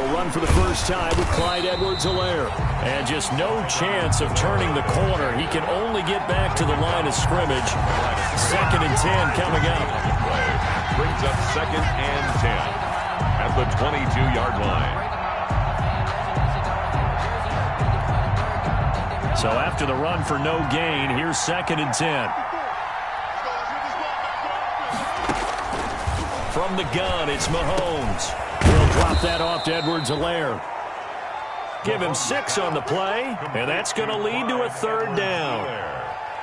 will run for the first time with Clyde Edwards-Helaire. And just no chance of turning the corner. He can only get back to the line of scrimmage. 2nd and 10 coming up. Brings up 2nd and 10 at the 22-yard line. So after the run for no gain, here's 2nd and 10. From the gun, it's Mahomes. He'll drop that off to Edwards-Helaire. Give him 6 on the play, and that's going to lead to a 3rd down.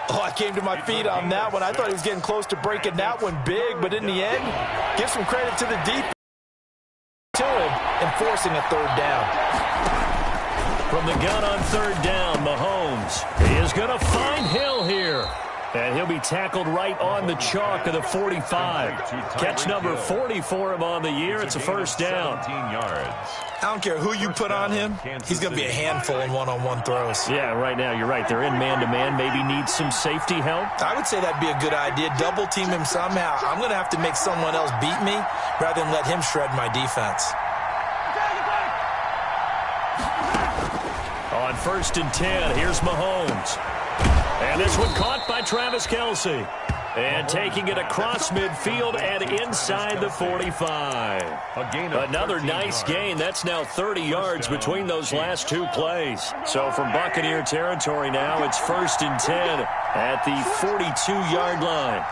Oh, I came to my feet on that one. I thought he was getting close to breaking that one big, but in the end, give some credit to the defense to him and forcing a 3rd down. From the gun on 3rd down, Mahomes. He is going to find Hill here. And he'll be tackled right on the chalk of the 45. Catch number 40 for him on the year. It's a 1st down. 17 yards. I don't care who you put on him. He's going to be a handful in one-on-one throws. Yeah, right now, you're right. They're in man-to-man. Maybe needs some safety help. I would say that'd be a good idea. Double team him somehow. I'm going to have to make someone else beat me rather than let him shred my defense. On 1st and 10, here's Mahomes. And this one caught by Travis Kelce. And taking it across midfield and inside the 45. Another nice gain. That's now 30 yards between those last 2 plays. So from Buccaneer territory now, it's 1st and 10 at the 42-yard line.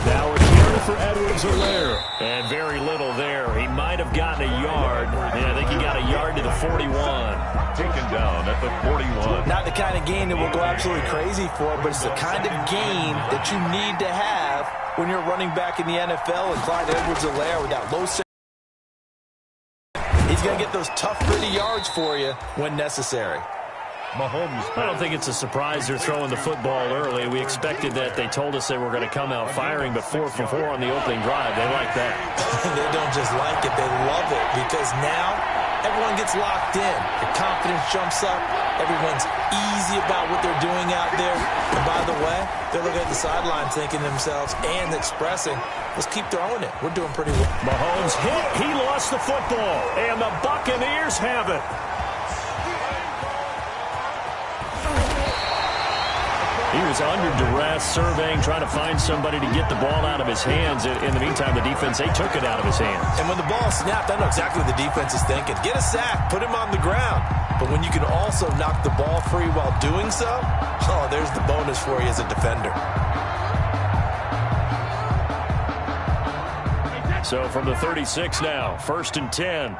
Now a carry for Edwards-Helaire. And very little there. He might have gotten a yard. Yeah, I think he got a yard to the 41. Taken down at the 41. Not the kind of gain that we'll go absolutely crazy for, but it's the kind of gain that you need to have when you're running back in the NFL. And Clyde Edwards-Helaire with that low center, he's going to get those tough, gritty yards for you when necessary. Mahomes. I don't think it's a surprise they're throwing the football early. We expected that. They told us they were going to come out firing, but 4 for 4 on the opening drive. They like that. They don't just like it. They love it because now everyone gets locked in. The confidence jumps up. Everyone's easy about what they're doing out there. And by the way, they're looking at the sideline thinking to themselves and expressing, let's keep throwing it. We're doing pretty well. Mahomes hit. He lost the football. And the Buccaneers have it. He was under duress, surveying, trying to find somebody to get the ball out of his hands. In the meantime, the defense, they took it out of his hands. And when the ball snapped, I know exactly what the defense is thinking. Get a sack, put him on the ground. But when you can also knock the ball free while doing so, oh, there's the bonus for you as a defender. So from the 36 now, 1st and 10.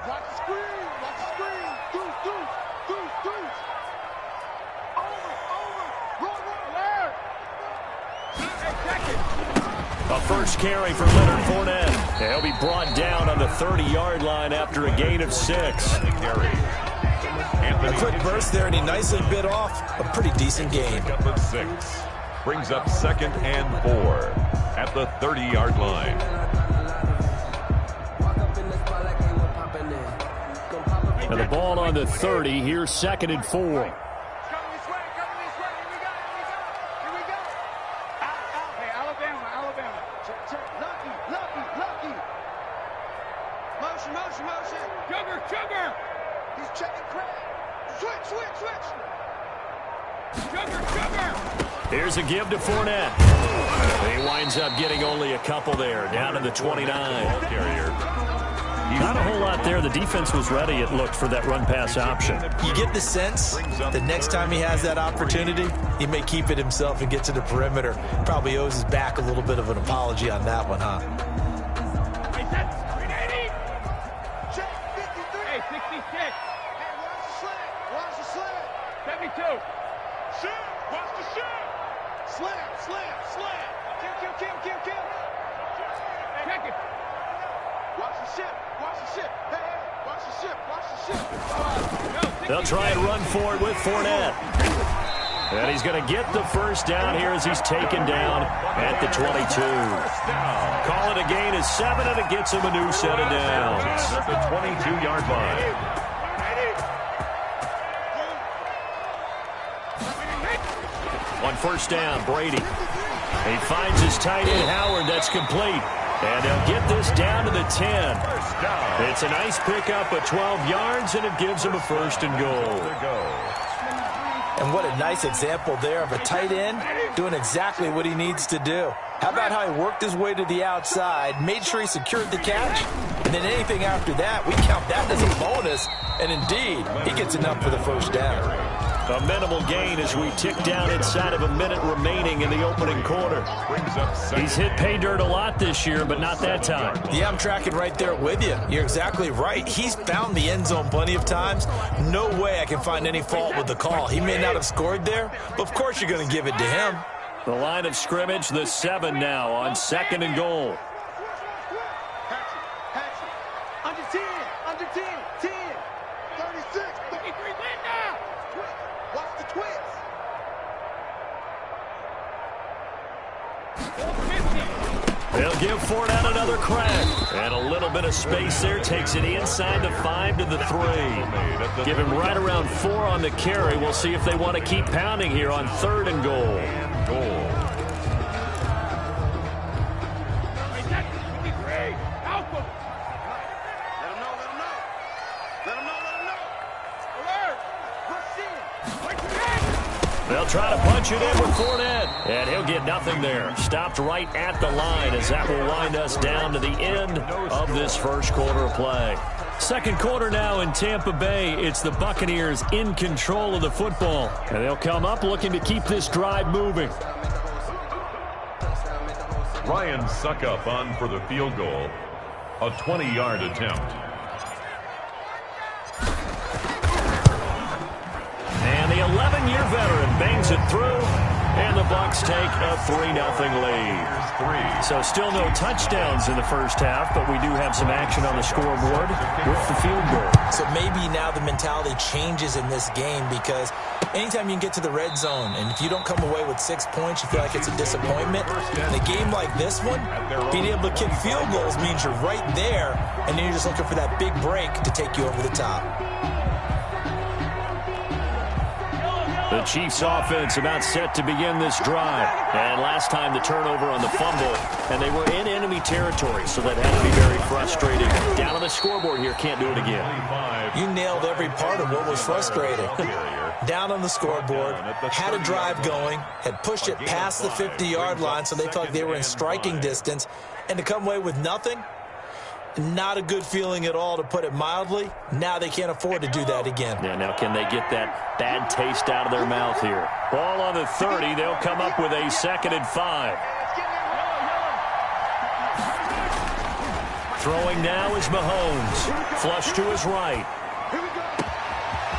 A first carry for Leonard Fournette. He'll be brought down on the 30-yard line after a gain of 6. A quick burst there, and he nicely bit off a pretty decent gain. Brings up 2nd and 4 at the 30-yard line. And the ball on the 30. Here's 2nd and 4. Here's a give to Fournette. He winds up getting only a couple there, down to the 29. Not a whole lot there. The defense was ready, it looked, for that run-pass option. You get the sense that next time he has that opportunity, he may keep it himself and get to the perimeter. Probably owes his back a little bit of an apology on that one, huh? Hey, 66. Hey, watch the slant. Watch the slant. 72. Shoot. Watch the shoot. Slam, slam, slam. Kill. Check it. Watch the ship. Watch the ship. Hey, watch the ship. Watch the ship. They'll try and run for it with Fournette. And he's going to get the first down here as he's taken down at the 22. Call it a gain of 7, and it gets him a new set of downs. At the 22-yard line. On 1st down, Brady. He finds his tight end, Howard. That's complete. And they'll get this down to the 10. It's a nice pickup of 12 yards, and it gives them a first and goal. And what a nice example there of a tight end doing exactly what he needs to do. How about how he worked his way to the outside, made sure he secured the catch, and then anything after that, we count that as a bonus. And indeed, he gets enough for the first down. A minimal gain as we tick down inside of a minute remaining in the opening quarter. He's hit pay dirt a lot this year, but not that time. Yeah, I'm tracking right there with you. You're exactly right. He's found the end zone plenty of times. No way I can find any fault with the call. He may not have scored there, but of course you're going to give it to him. The line of scrimmage, the 7 now on 2nd and goal. Under 10, under 10, 10, 36, 33, win now. Watch the twist. 50. They'll give Fournette another crack. And a little bit of space there. Takes it inside the 5 to the 3. Give him right around 4 on the carry. We'll see if they want to keep pounding here on 3rd and goal. They'll try to punch it in with Fournette, and he'll get nothing there. Stopped right at the line as that will wind us down to the end of this first quarter of play. Second quarter now in Tampa Bay. It's the Buccaneers in control of the football, and they'll come up looking to keep this drive moving. Ryan Suckup on for the field goal. A 20-yard attempt. And the 11-year veteran bangs it through, and the Bucs take a 3-0 lead. So still no touchdowns in the first half, but we do have some action on the scoreboard with the field goal. So maybe now the mentality changes in this game, because anytime you can get to the red zone, and if you don't come away with 6 points, you feel like it's a disappointment. In a game like this one, being able to kick field goals means you're right there, and then you're just looking for that big break to take you over the top. The Chiefs offense about set to begin this drive. And last time the turnover on the fumble, and they were in enemy territory, so that had to be very frustrating. Down on the scoreboard here, can't do it again. You nailed every part of what was frustrating. Down on the scoreboard, had a drive going, had pushed it past the 50-yard line, so they felt like they were in striking distance, and to come away with nothing, not a good feeling at all, to put it mildly. Now they can't afford to do that again. Yeah, now can they get that bad taste out of their mouth here? Ball on the 30. They'll come up with a 2nd and 5. Throwing now is Mahomes. Flush to his right.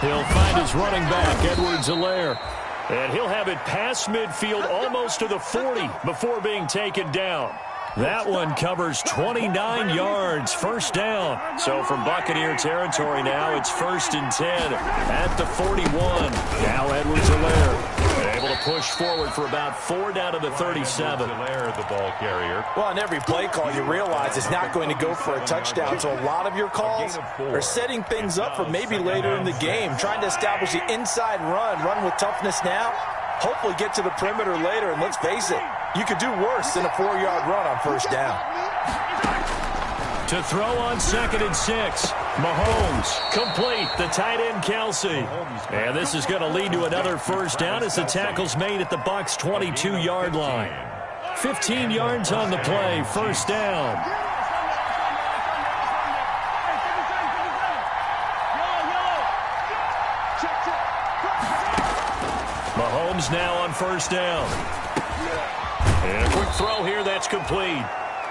He'll find his running back, Edwards-Helaire. And he'll have it past midfield almost to the 40 before being taken down. That one covers 29 yards, first down. So from Buccaneer territory now, it's 1st and 10 at the 41. Now Edwards-Helaire able to push forward for about 4 down to the 37. Helaire, the ball carrier. Well, on every play call, you realize it's not going to go for a touchdown. So a lot of your calls are setting things up for maybe later in the game, trying to establish the inside run with toughness now. Hopefully get to the perimeter later, and let's face it, you could do worse than a 4-yard run on first down. To throw on 2nd and 6. Mahomes complete, the tight end Kelsey. And this is going to lead to another first down as the tackle's made at the Bucs' 22-yard line. 15 yards on the play, first down. Mahomes now on first down. And a quick throw here, that's complete.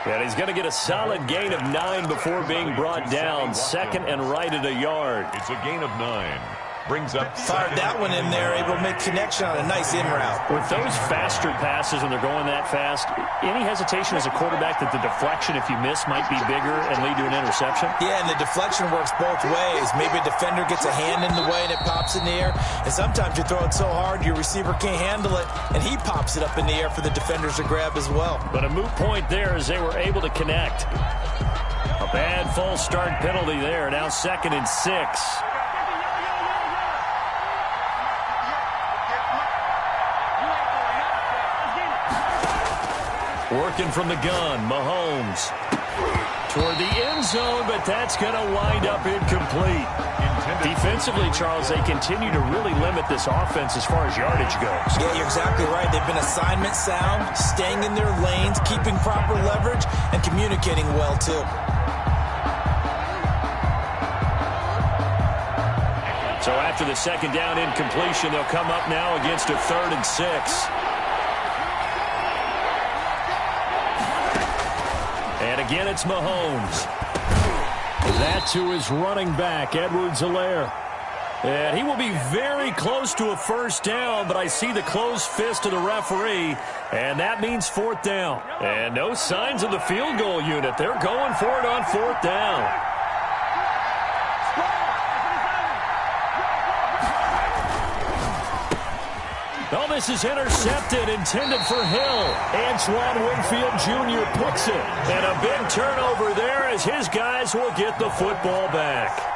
And he's going to get a solid gain of 9 before being brought down. 2nd and right at a yard. It's a gain of 9. Brings up fired that one in there, able to make connection on a nice in route. With those faster passes and they're going that fast, any hesitation as a quarterback that the deflection, if you miss, might be bigger and lead to an interception? Yeah, and the deflection works both ways. Maybe a defender gets a hand in the way and it pops in the air, and sometimes you throw it so hard your receiver can't handle it, and he pops it up in the air for the defenders to grab as well. But a moot point there as they were able to connect. A bad false start penalty there. Now 2nd and 6. Working from the gun, Mahomes. Toward the end zone, but that's going to wind up incomplete. Defensively, Charles, they continue to really limit this offense as far as yardage goes. Yeah, you're exactly right. They've been assignment sound, staying in their lanes, keeping proper leverage, and communicating well, too. So after the second down incompletion, they'll come up now against a 3rd and 6. And again, it's Mahomes. That to his running back, Edwards-Helaire. And he will be very close to a 1st down, but I see the closed fist of the referee, and that means 4th down. And no signs of the field goal unit. They're going for it on 4th down. Oh, this is intercepted, intended for Hill. Antoine Winfield Jr. picks it. And a big turnover there as his guys will get the football back.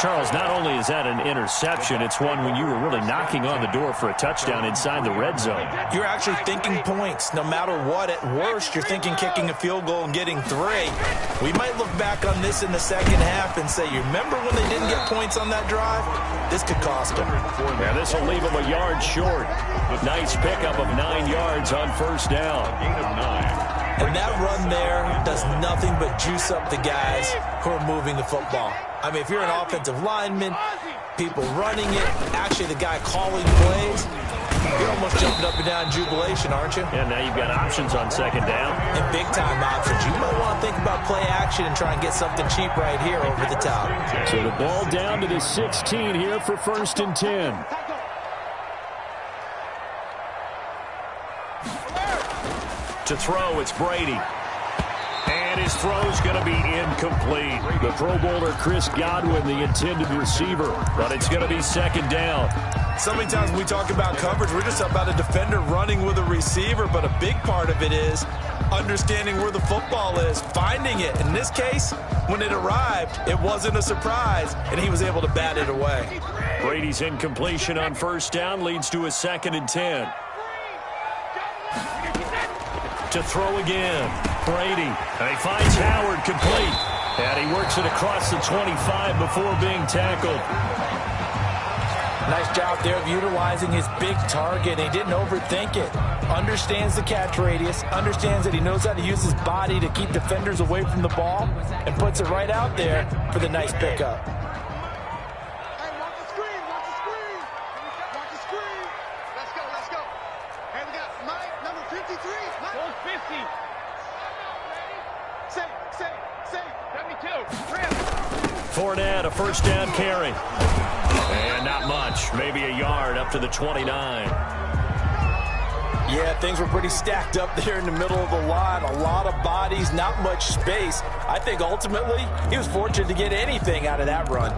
Charles, not only is that an interception, it's one when you were really knocking on the door for a touchdown inside the red zone. You're actually thinking points. No matter what, at worst, you're thinking kicking a field goal and getting 3. We might look back on this in the second half and say, you remember when they didn't get points on that drive? This could cost them. Yeah, this will leave them a yard short. Nice pickup of 9 yards on 1st down. Gain of 9. And that run there does nothing but juice up the guys who are moving the football. I mean, if you're an offensive lineman, people running it, actually the guy calling plays, you're almost jumping up and down in jubilation, aren't you? And now you've got options on 2nd down. And big-time options. You might want to think about play action and try and get something cheap right here over the top. So the ball down to the 16 here for 1st and 10. To throw, it's Brady. And his throw's going to be incomplete. The Pro Bowler Chris Godwin, the intended receiver. But it's going to be 2nd down. So many times when we talk about coverage, we're just about a defender running with a receiver. But a big part of it is understanding where the football is, finding it. In this case, when it arrived, it wasn't a surprise, and he was able to bat it away. Brady's incompletion on 1st down leads to a 2nd and 10. To throw again, Brady. And he finds Howard complete. And he works it across the 25 before being tackled. Nice job there of utilizing his big target. He didn't overthink it. Understands the catch radius. Understands that he knows how to use his body to keep defenders away from the ball. And puts it right out there for the nice pickup. Hey, watch the screen, watch the screen. Watch the screen. Let's go, let's go. Hey, we got Mike, number 53. Mike. 50. Say. 72. Rip. Fournette, a 1st down carry. And not much. Maybe a yard up to the 29. Yeah, things were pretty stacked up there in the middle of the line. A lot of bodies, not much space. I think ultimately he was fortunate to get anything out of that run.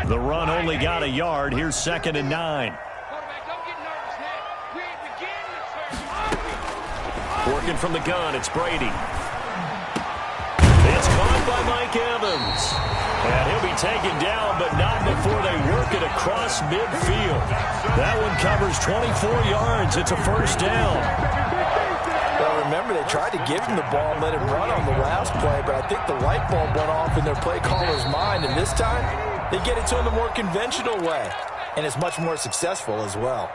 The run only got a yard. Here's 2nd and 9. Working from the gun, it's Brady. It's caught by Mike Evans. And he'll be taken down, but not before they work it across midfield. That one covers 24 yards. It's a 1st down. Well, remember, they tried to give him the ball and let him run on the last play, but I think the light bulb went off in their play caller's mind, and this time they get it to him the more conventional way, and it's much more successful as well.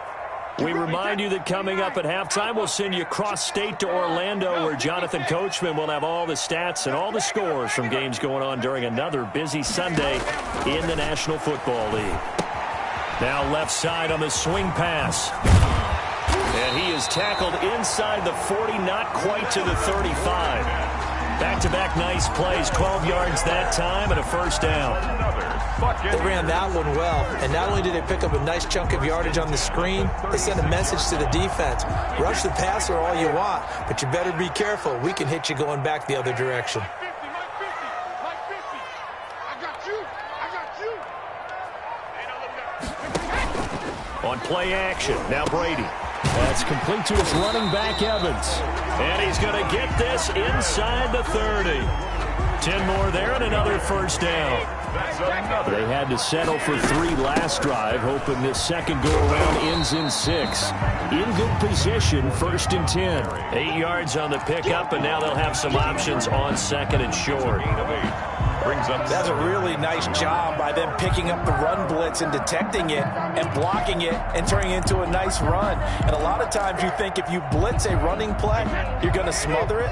We remind you that coming up at halftime, we'll send you cross-state to Orlando, where Jonathan Coachman will have all the stats and all the scores from games going on during another busy Sunday in the National Football League. Now left side on the swing pass. And he is tackled inside the 40, not quite to the 35. Back-to-back nice plays, 12 yards that time, and a 1st down. They ran that one well, and not only did they pick up a nice chunk of yardage on the screen, they sent a message to the defense. Rush the passer all you want, but you better be careful. We can hit you going back the other direction. On play action, now Brady. That's complete to his running back, Evans. And he's going to get this inside the 30. 10 more there and another first down. They had to settle for 3 last drive, hoping this second go-around ends in 6. In good position, 1st and 10. 8 yards on the pickup, and now they'll have some options on 2nd and short. That's a really nice job by them picking up the run blitz and detecting it and blocking it and turning it into a nice run. And a lot of times you think if you blitz a running play, you're going to smother it.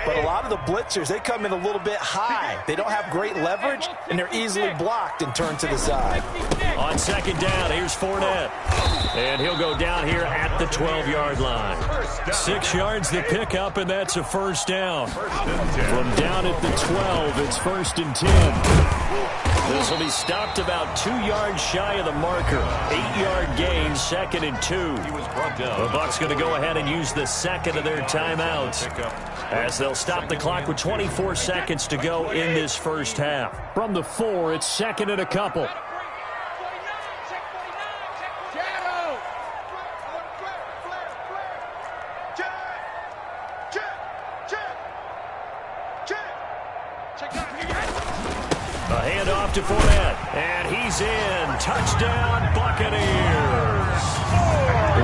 But a lot of the blitzers, they come in a little bit high. They don't have great leverage, and they're easily blocked and turned to the side. On 2nd down, here's Fournette. And he'll go down here at the 12-yard line. 6 yards the pickup, and that's a first down. From down at the 12, it's 1st and 10. This will be stopped about 2 yards shy of the marker. 8-yard gain, 2nd and 2. The Bucs going to go ahead and use the second of their timeouts as they'll stop the clock with 24 seconds to go in this first half. From the 4, it's 2nd and a couple. A handoff to Fournette, and he's in. Touchdown, Buccaneers.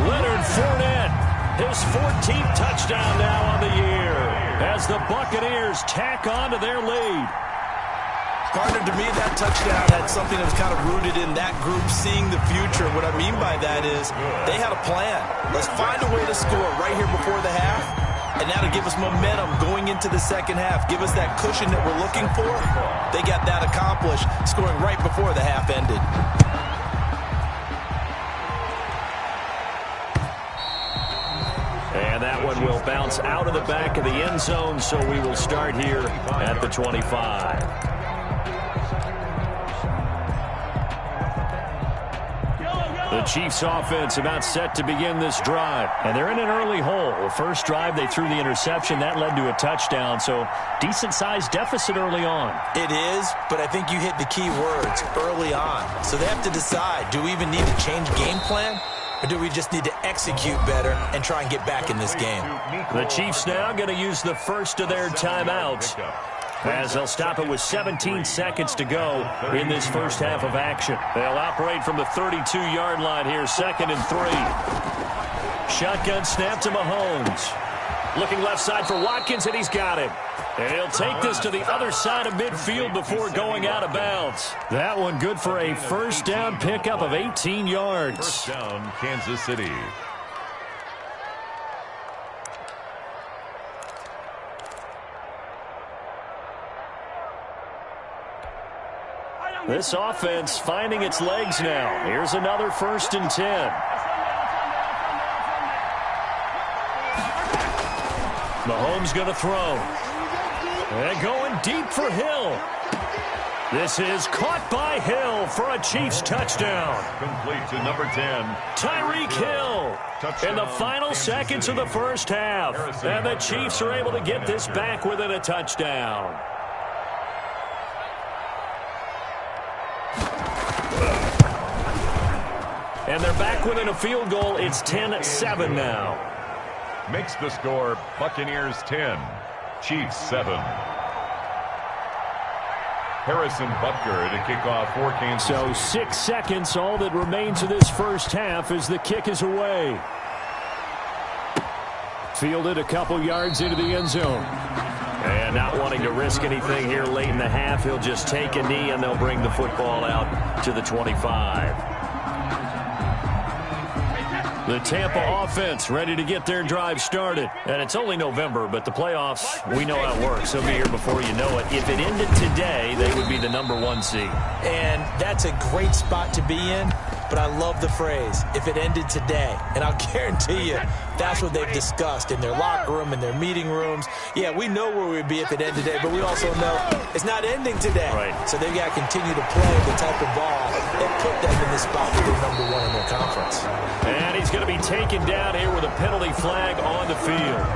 Leonard Fournette, his 14th touchdown now on the year, as the Buccaneers tack on to their lead. Partner, to me, that touchdown had something that was kind of rooted in that group seeing the future. What I mean by that is they had a plan. Let's find a way to score right here before the half. And now to give us momentum going into the second half, give us that cushion that we're looking for. They got that accomplished, scoring right before the half ended. And that one will bounce out of the back of the end zone, so we will start here at the 25. The Chiefs offense about set to begin this drive. And they're in an early hole. The first drive, they threw the interception. That led to a touchdown. So decent-sized deficit early on. It is, but I think you hit the key words, early on. So they have to decide, do we even need to change game plan? Or do we just need to execute better and try and get back in this game? The Chiefs now going to use the first of their timeouts, as they'll stop it with 17 seconds to go in this first half of action. They'll operate from the 32-yard line here, 2nd and 3. Shotgun snap to Mahomes. Looking left side for Watkins, and he's got him. And he'll take this to the other side of midfield before going out of bounds. That one good for a first down pickup of 18 yards. First down, Kansas City. This offense finding its legs now. Here's another 1st and 10. Mahomes going to throw. And going deep for Hill. This is caught by Hill for a Chiefs touchdown. Complete to number 10. Tyreek Hill in the final seconds of the first half. And the Chiefs are able to get this back within a touchdown. And they're back within a field goal. It's 10-7 now. Makes the score Buccaneers 10, Chiefs 7. Harrison Butker to kick off for Kansas. So 6 seconds, all that remains of this first half as the kick is away. Fielded a couple yards into the end zone. And not wanting to risk anything here late in the half, he'll just take a knee and they'll bring the football out to the 25. The Tampa offense ready to get their drive started. And it's only November, but the playoffs, we know how it works. They'll be here before you know it. If it ended today, they would be the #1 seed. And that's a great spot to be in. But I love the phrase, if it ended today. And I'll guarantee you, that's what they've discussed in their locker room, in their meeting rooms. Yeah, we know where we'd be if it ended today, but we also know it's not ending today. Right. So they've got to continue to play the type of ball that put them in this spot where they're #1 in their conference. And he's going to be taken down here with a penalty flag on the field.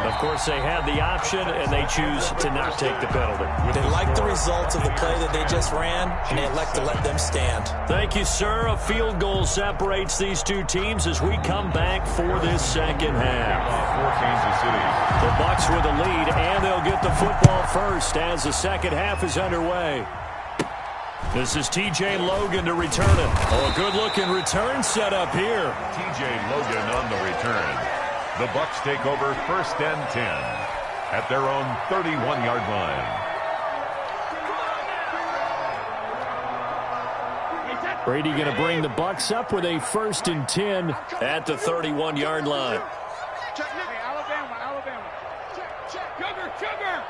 Of course, they had the option, and they choose to not take the penalty. They like the results of the play that they just ran, and they elect to let them stand. Thank you, sir. A field goal separates these two teams as we come back for this second half. For Kansas City. The Bucs with a lead, and they'll get the football first as the second half is underway. This is T.J. Logan to return it. Oh, a good-looking return set up here. T.J. Logan on the return. The Bucs take over 1st and 10 at their own 31-yard line. Brady going to bring the Bucs up with a 1st and 10 at the 31-yard line. Hey, Alabama. Sugar.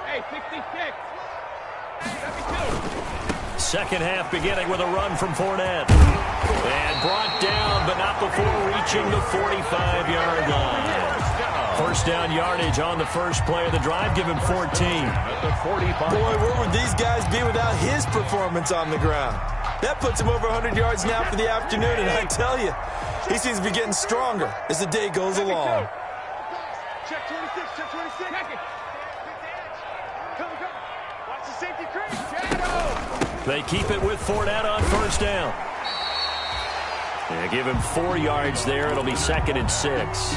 Hey, 66. 72. Second half beginning with a run from Fournette. And brought down, but not before reaching the 45-yard line. First down yardage on the first play of the drive. Give him 14. At the 45. Boy, where would these guys be without his performance on the ground? That puts him over 100 yards now for the afternoon, and I tell you, he seems to be getting stronger as the day goes along. Check 26. Come. Watch the safety crease. Shadow. They keep it with Fournette on first down. They give him 4 yards there. It'll be 2nd and 6.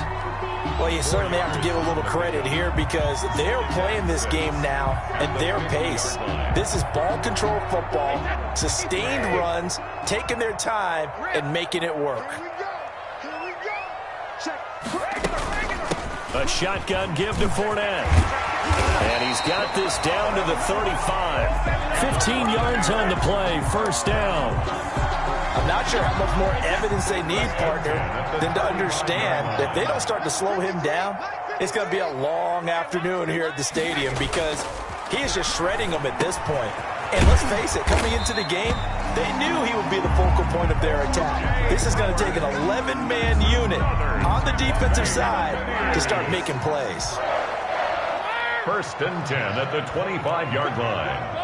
Well, you certainly have to give a little credit here because they're playing this game now at their pace. This is ball control football, sustained runs, taking their time, and making it work. Here we go. Check. Regular. A shotgun give to Fournette. And he's got this down to the 35. 15 yards on the play, first down. I'm not sure how much more evidence they need, partner, than to understand that if they don't start to slow him down, it's going to be a long afternoon here at the stadium because he is just shredding them at this point. And let's face it, coming into the game, they knew he would be the focal point of their attack. This is going to take an 11-man unit on the defensive side to start making plays. 1st and 10 at the 25-yard line.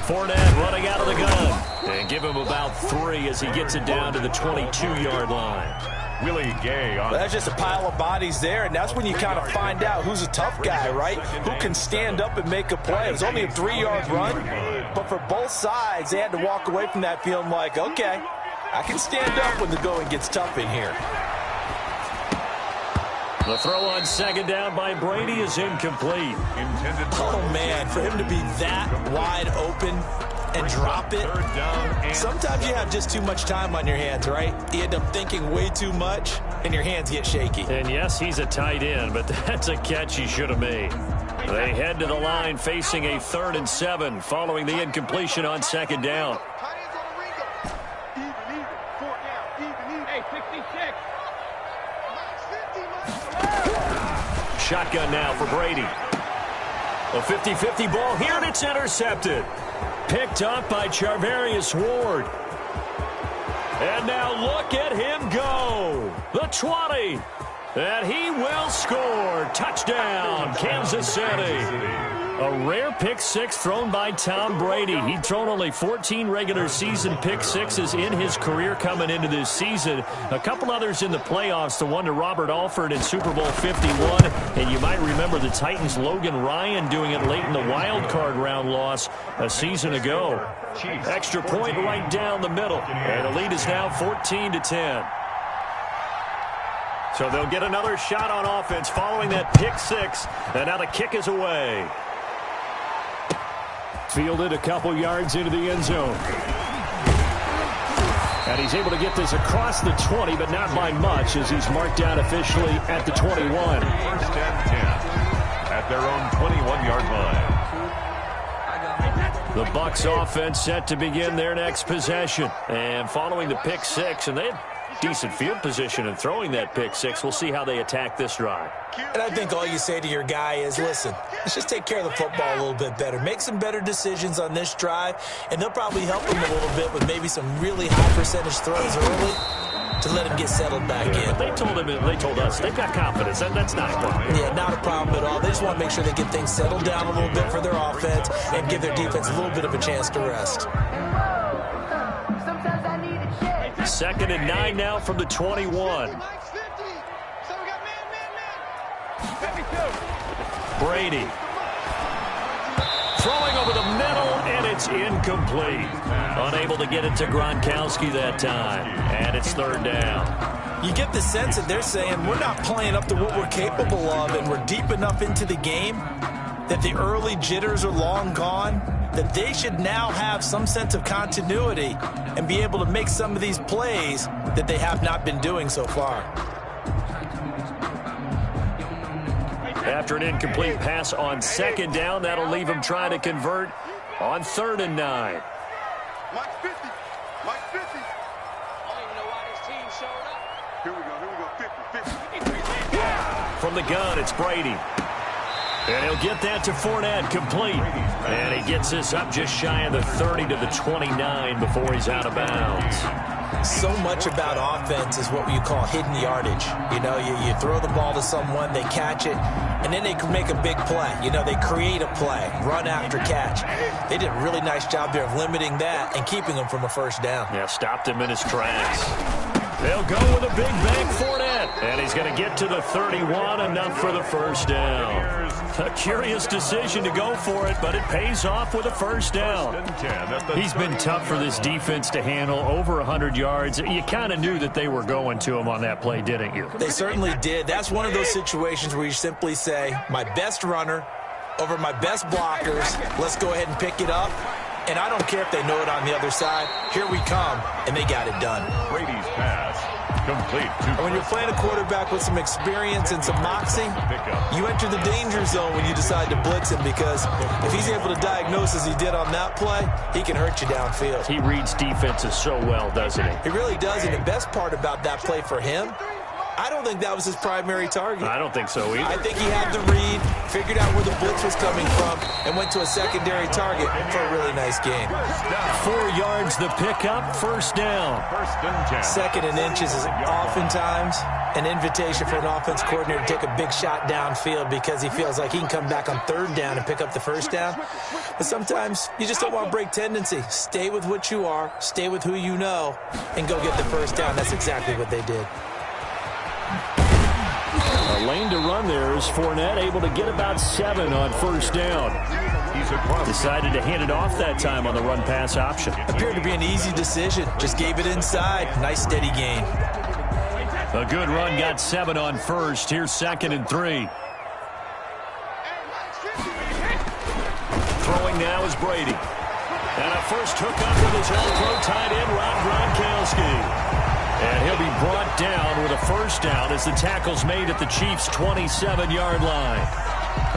Fournette running out of the gun. And give him about 3 as he gets it down to the 22-yard line. Willie Gay on. Well, that's just a pile of bodies there, and that's when you kind of find out who's a tough guy, right? Who can stand up and make a play. It was only a 3-yard run, but for both sides, they had to walk away from that feeling like, okay, I can stand up when the going gets tough in here. The throw on second down by Brady is incomplete. Oh, man, for him to be that wide open and drop it. Sometimes you have just too much time on your hands, right? You end up thinking way too much, and your hands get shaky. And yes, he's a tight end, but that's a catch he should have made. They head to the line facing a 3rd and 7 following the incompletion on second down. Even. 4 down. Even. Hey, 66. Shotgun now for Brady. A 50-50 ball here, and it's intercepted. Picked up by Charvarius Ward. And now look at him go. The 20. And he will score. Touchdown, Kansas City. A rare pick six thrown by Tom Brady. He'd thrown only 14 regular season pick sixes in his career coming into this season. A couple others in the playoffs, the one to Robert Alford in Super Bowl 51. And you might remember the Titans' Logan Ryan doing it late in the wild card round loss a season ago. Extra point right down the middle. And the lead is now 14-10. So they'll get another shot on offense following that pick six. And now the kick is away. Fielded a couple yards into the end zone. And he's able to get this across the 20, but not by much as he's marked down officially at the 21. 1st and 10 at their own 21-yard line. The Bucs offense set to begin their next possession. And following the pick six, and they had decent field position in throwing that pick six. We'll see how they attack this drive. And I think all you say to your guy is, listen, let's just take care of the football a little bit better. Make some better decisions on this drive, and they'll probably help him a little bit with maybe some really high percentage throws early to let him get settled back in. But they told us they've got confidence. That's not a problem. Yeah, not a problem at all. They just want to make sure they get things settled down a little bit for their offense and give their defense a little bit of a chance to rest. 2nd and 9 now from the 21. Brady throwing over the middle, and it's incomplete. Unable to get it to Gronkowski that time, and it's 3rd down. You get the sense that they're saying we're not playing up to what we're capable of, and we're deep enough into the game that the early jitters are long gone, that they should now have some sense of continuity and be able to make some of these plays that they have not been doing so far. After an incomplete pass on second down, that'll leave them trying to convert on 3rd and 9. Mike 50. Mike 50. I don't even know why this team showed up. Here we go. 50. From the gun, it's Brady. And he'll get that to Fournette, complete. And he gets this up just shy of the 30 to the 29 before he's out of bounds. So much about offense is what you call hidden yardage. You know, you throw the ball to someone, they catch it, and then they can make a big play. You know, they create a play, run after catch. They did a really nice job there of limiting that and keeping them from a first down. Yeah, stopped him in his tracks. They'll go with a big bank Fournette. And he's going to get to the 31, enough for the first down. A curious decision to go for it, but it pays off with a first down. He's been tough for this defense to handle, over 100 yards. You kind of knew that they were going to him on that play, didn't you? They certainly did. That's one of those situations where you simply say, my best runner over my best blockers, let's go ahead and pick it up. And I don't care if they know it on the other side. Here we come, and they got it done. Brady's pass, complete. And when you're playing a quarterback with some experience and some moxie, you enter the danger zone when you decide to blitz him, because if he's able to diagnose as he did on that play, he can hurt you downfield. He reads defenses so well, doesn't he? He really does, and the best part about that play for him, I don't think that was his primary target. I don't think so either. I think he had the read, figured out where the blitz was coming from, and went to a secondary target for a really nice game. 4 yards the pickup, first down. 1st and 10. 2nd and inches is oftentimes an invitation for an offense coordinator to take a big shot downfield because he feels like he can come back on 3rd down and pick up the first down. But sometimes you just don't want to break tendency. Stay with what you are, stay with who you know, and go get the first down. That's exactly what they did. A lane to run there is Fournette, able to get about 7 on first down. Decided to hand it off that time on the run-pass option. Appeared to be an easy decision. Just gave it inside. Nice, steady gain. A good run, got 7 on first. Here's 2nd and 3. Throwing now is Brady. And a first hookup with his all-pro tight end, Rob Gronkowski. And he'll be brought down with a first down as the tackle's made at the Chiefs' 27-yard line.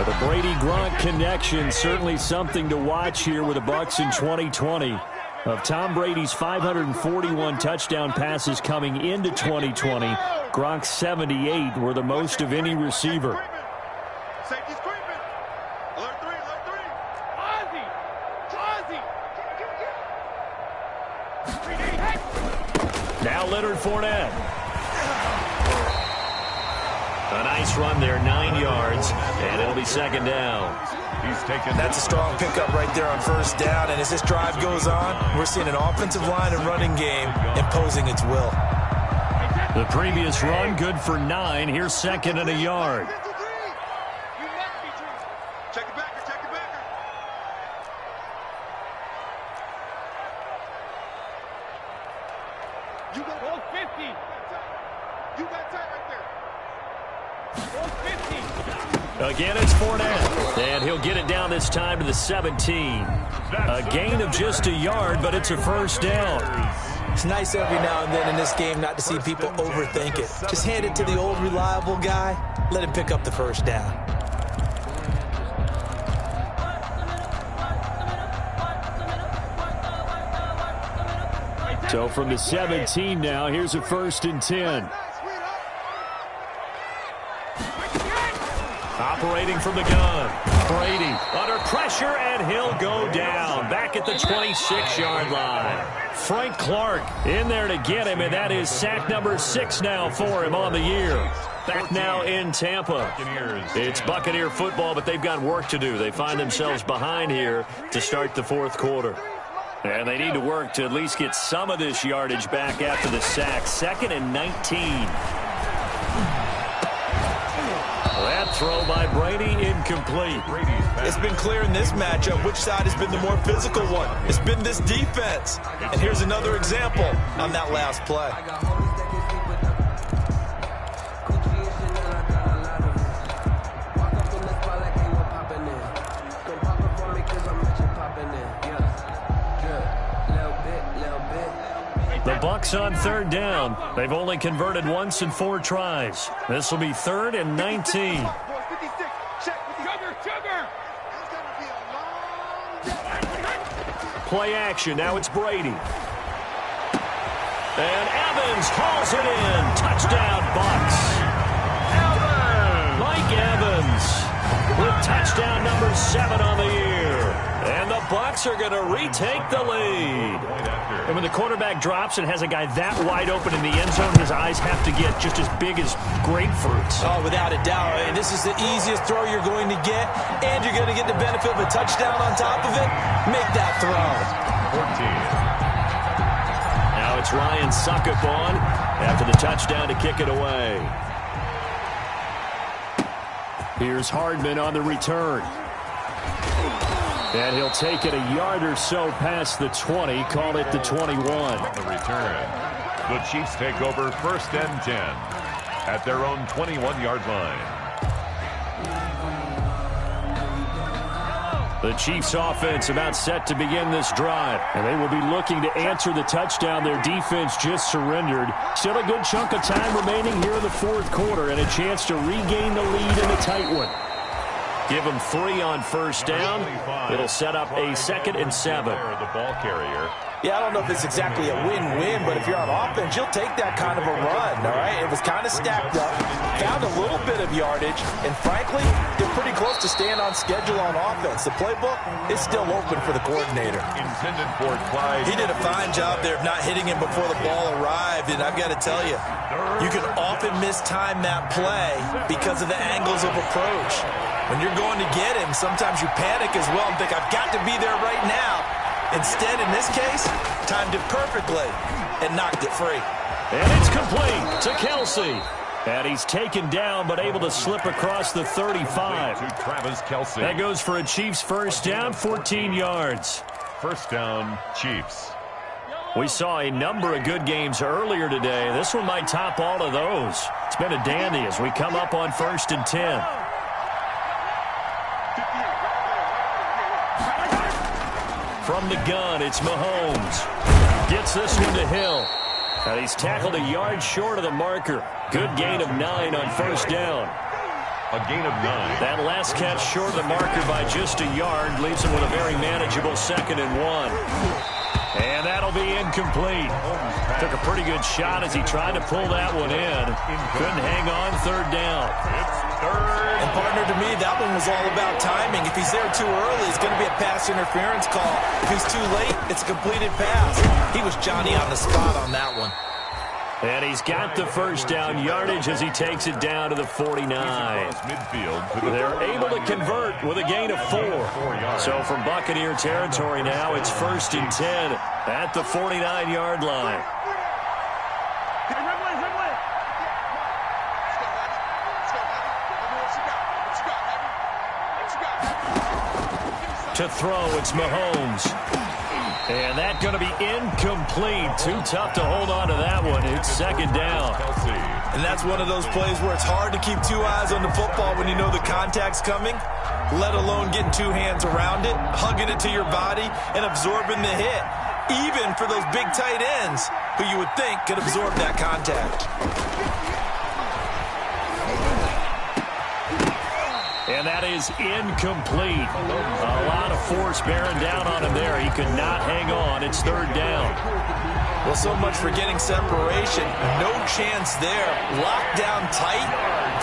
The Brady-Gronk connection, certainly something to watch here with the Bucs in 2020. Of Tom Brady's 541 touchdown passes coming into 2020, Gronk's 78 were the most of any receiver. Safety's creeping. Alert 3, alert 3. Now Leonard Fournette. A nice run there, 9 yards, and it'll be 2nd down. That's a strong pickup right there on first down, and as this drive goes on, we're seeing an offensive line and running game imposing its will. The previous run, good for 9. Here's 2nd and a yard. Check it back, check it back. You got 50. You got tight right there. 50. Again, it's Fournette, and he'll get it down this time to the 17. A gain of just a yard, but it's a first down. It's nice every now and then in this game not to see people overthink it. Just hand it to the old reliable guy. Let him pick up the first down. So from the 17 now, here's a 1st and 10. Operating from the gun, Brady under pressure, and he'll go down back at the 26-yard line. Frank Clark in there to get him, and that is sack number 6 now for him on the year. Back now in Tampa. It's Buccaneer football, but they've got work to do. They find themselves behind here to start the 4th quarter. And they need to work to at least get some of this yardage back after the sack. 2nd and 19. That throw by Brady incomplete. It's been clear in this matchup which side has been the more physical one. It's been this defense. And here's another example on that last play. Bucs on third down. They've only converted once in 4 tries. This will be 3rd and 19. Play action. Now it's Brady. And Evans hauls it in. Touchdown, Bucs. Mike Evans with touchdown number 7 on the year. And the Bucs are going to retake the lead. And when the quarterback drops and has a guy that wide open in the end zone, his eyes have to get just as big as grapefruits. Oh, without a doubt. And this is the easiest throw you're going to get, and you're going to get the benefit of a touchdown on top of it. Make that throw. 14. Now it's Ryan Suckup on after the touchdown to kick it away. Here's Hardman on the return. And he'll take it a yard or so past the 20, call it the 21. On the return, the Chiefs take over 1st and 10 at their own 21-yard line. The Chiefs offense about set to begin this drive, and they will be looking to answer the touchdown their defense just surrendered. Still a good chunk of time remaining here in the 4th quarter and a chance to regain the lead in a tight one. Give them 3 on 1st down. It'll set up a 2nd and 7. The ball carrier. Yeah, I don't know if it's exactly a win-win, but if you're on offense, you'll take that kind of a run, all right? It was kind of stacked up, found a little bit of yardage, and frankly, they're pretty close to staying on schedule on offense. The playbook is still open for the coordinator. Intended for Clyde. He did a fine job there of not hitting him before the ball arrived, and I've got to tell you, you can often mistime that play because of the angles of approach. When you're going to get him, sometimes you panic as well and think, I've got to be there right now. Instead, in this case, timed it perfectly and knocked it free. And it's complete to Kelce. And he's taken down but able to slip across the 35. To Travis Kelce. That goes for a Chiefs 1st down, 14 yards. 1st down, Chiefs. We saw a number of good games earlier today. This one might top all of those. It's been a dandy as we come up on 1st and 10. From the gun, it's Mahomes. Gets this one to Hill. And he's tackled a yard short of the marker. Good gain of 9 on 1st down. A gain of 9. That last catch short of the marker by just a yard leaves him with a very manageable 2nd and 1. And that'll be incomplete. Took a pretty good shot as he tried to pull that one in. Couldn't hang on 3rd down. It's 3rd. And partner, to me, that one was all about timing. If he's there too early, it's going to be a pass interference call. If he's too late, it's a completed pass. He was Johnny on the spot on that one. And he's got the 1st down yardage as he takes it down to the 49. They're able to convert with a gain of 4. So from Buccaneer territory now, it's 1st and 10 at the 49-yard line. To throw, it's Mahomes. And that's going to be incomplete. Too tough to hold on to that one. It's 2nd down. And that's one of those plays where it's hard to keep 2 eyes on the football when you know the contact's coming, let alone getting 2 hands around it, hugging it to your body, and absorbing the hit. Even for those big tight ends who you would think could absorb that contact. And that is incomplete. A lot of force bearing down on him there. He could not hang on. It's 3rd down. Well, so much for getting separation. No chance there. Locked down tight,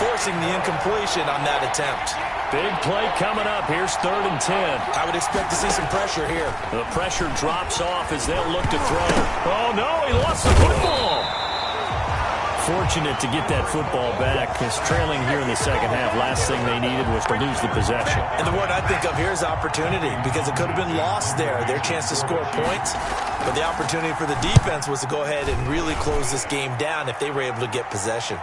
forcing the incompletion on that attempt. Big play coming up. Here's 3rd and 10. I would expect to see some pressure here. The pressure drops off as they'll look to throw. Oh, no, he lost the football. Fortunate to get that football back. Because trailing here in the 2nd half, last thing they needed was to lose the possession. And the word I think of here is opportunity, because it could have been lost there, their chance to score points. But the opportunity for the defense was to go ahead and really close this game down if they were able to get possession.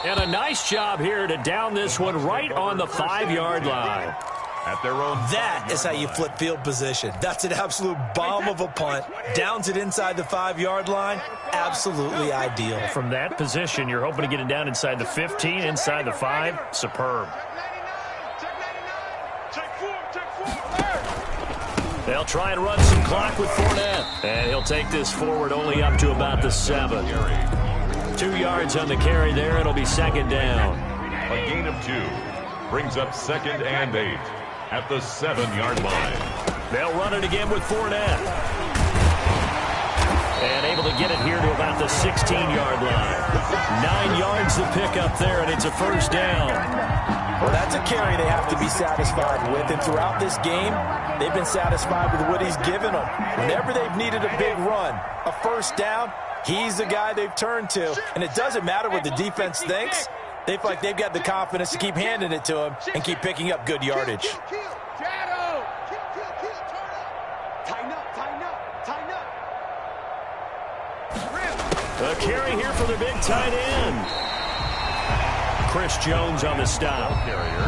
And a nice job here to down this one right on the 5-yard line. At their own. That is how you flip field position. That's an absolute bomb of a punt. Downs it inside the 5-yard line. Absolutely ideal. From that position, you're hoping to get it down inside the 15, inside the 5. Superb. They'll try and run some clock with Fournette. And he'll take this forward only up to about the 7. 2 yards on the carry there. It'll be second down. A gain of 2 brings up 2nd and 8 at the 7-yard line. They'll run it again with Fournette. And able to get it here to about the 16-yard line. 9 yards to pick up there, and it's a first down. Well, that's a carry they have to be satisfied with. And throughout this game, they've been satisfied with what he's given them. Whenever they've needed a big run, a first down, he's the guy they've turned to. And it doesn't matter what the defense thinks. They feel like they've got the confidence to keep handing it to him and keep picking up good yardage. A carry here for the big tight end. Chris Jones on the stop.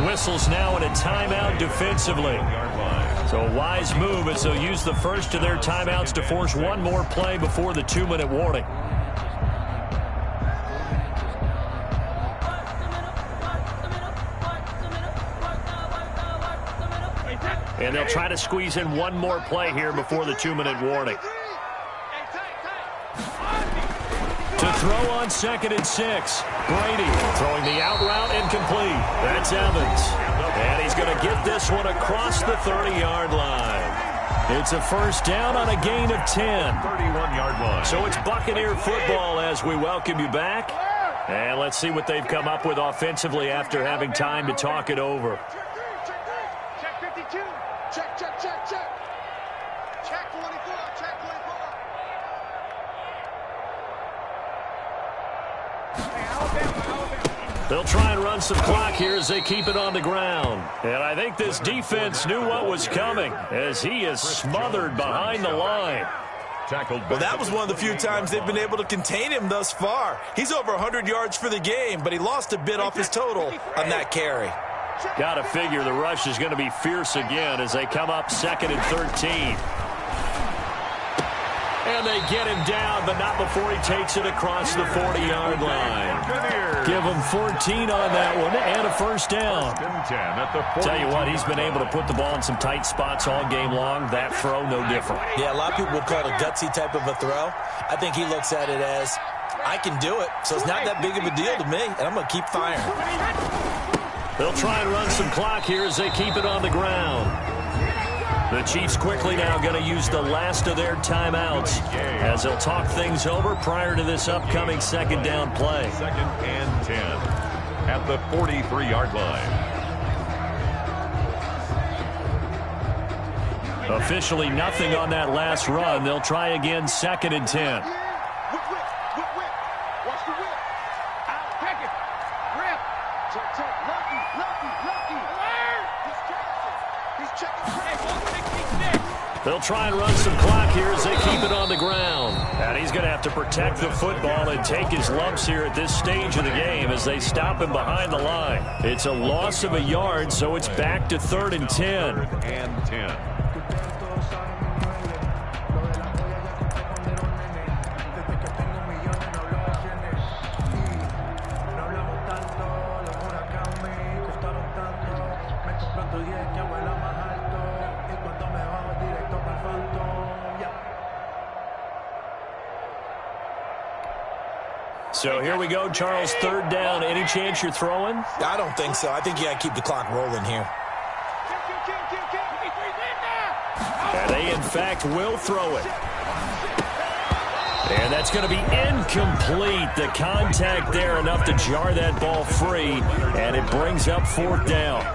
Whistles now in a timeout defensively. So a wise move as they'll use the first of their timeouts to force one more play before the 2-minute warning. And they'll try to squeeze in one more play here before the 2-minute warning. To throw on 2nd and 6. Brady throwing the out route incomplete. That's Evans. And he's going to get this one across the 30-yard line. It's a first down on a gain of 10. 31-yard line. So it's Buccaneer football as we welcome you back. And let's see what they've come up with offensively after having time to talk it over. Check 52. Check, check, check, check. Check 24. Check 24. They'll try and run some clock here as they keep it on the ground. And I think this defense knew what was coming as he is smothered behind the line. Well, that was one of the few times they've been able to contain him thus far. He's over 100 yards for the game, but he lost a bit off his total on that carry. Got to figure the rush is going to be fierce again as they come up 2nd and 13. And they get him down, but not before he takes it across the 40-yard line. Give him 14 on that one and a first down. Tell you what, he's been able to put the ball in some tight spots all game long. That throw, no different. Yeah, a lot of people would call it a gutsy type of a throw. I think he looks at it as, I can do it, so it's not that big of a deal to me, and I'm going to keep firing. They'll try and run some clock here as they keep it on the ground. The Chiefs quickly now going to use the last of their timeouts as they'll talk things over prior to this upcoming second down play. 2nd and 10 at the 43-yard line. Officially nothing on that last run. They'll try again 2nd and 10. Watch the whip. Out, take it. Rip. Check, check. Lucky. He's checking. They'll try and run some clock here as they keep it on the ground. And he's going to have to protect the football and take his lumps here at this stage of the game as they stop him behind the line. It's a loss of a yard, so it's back to 3rd and 10. 3rd and 10. So here we go, Charles, 3rd down. Any chance you're throwing? I don't think so. I think you got to keep the clock rolling here. And they, in fact, will throw it. And that's going to be incomplete. The contact there enough to jar that ball free, and it brings up 4th down.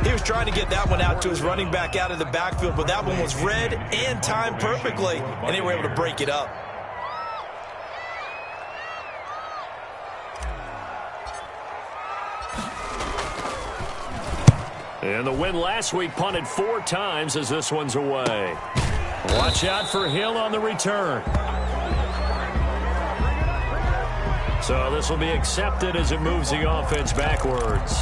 He was trying to get that one out to his running back out of the backfield, but that one was read and timed perfectly, and they were able to break it up. And the win last week punted 4 times as this one's away. Watch out for Hill on the return. So this will be accepted as it moves the offense backwards.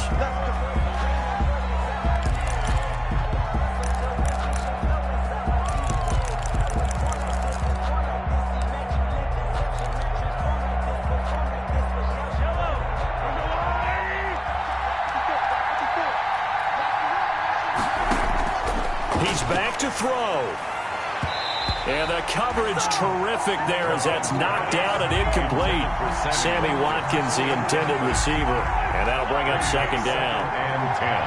He's back to throw. And the coverage terrific there as that's knocked down and incomplete. Sammy Watkins, the intended receiver. And that'll bring up second down. And 10.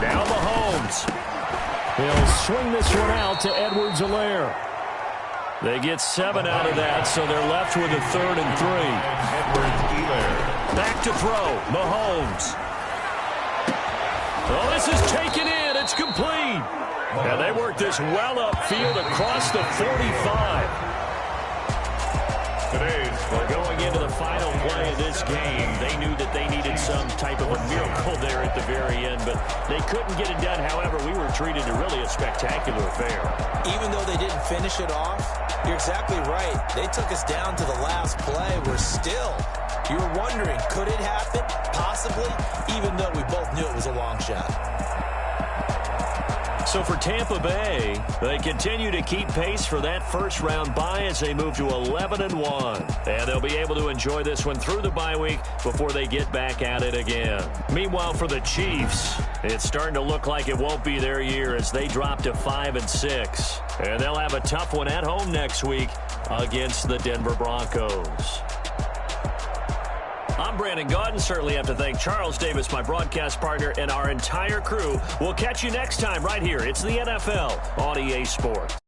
Now Mahomes. He'll swing this one out to Edwards-Helaire. They get 7 out of that, so they're left with a 3rd and 3. Edwards-Helaire. Back to throw. Mahomes. Oh, this is taken in. It's complete. And they work this well upfield across the 45. Well, going into the final play of this game, they knew that they needed some type of a miracle there at the very end, but they couldn't get it done. However, we were treated to really a spectacular affair. Even though they didn't finish it off, you're exactly right. They took us down to the last play. You were wondering, could it happen? Possibly, even though we both knew it was a long shot. So for Tampa Bay, they continue to keep pace for that first-round bye as they move to 11-1. And they'll be able to enjoy this one through the bye week before they get back at it again. Meanwhile, for the Chiefs, it's starting to look like it won't be their year as they drop to 5-6. And they'll have a tough one at home next week against the Denver Broncos. I'm Brandon Gaudin. Certainly have to thank Charles Davis, my broadcast partner, and our entire crew. We'll catch you next time right here. It's the NFL on EA Sports.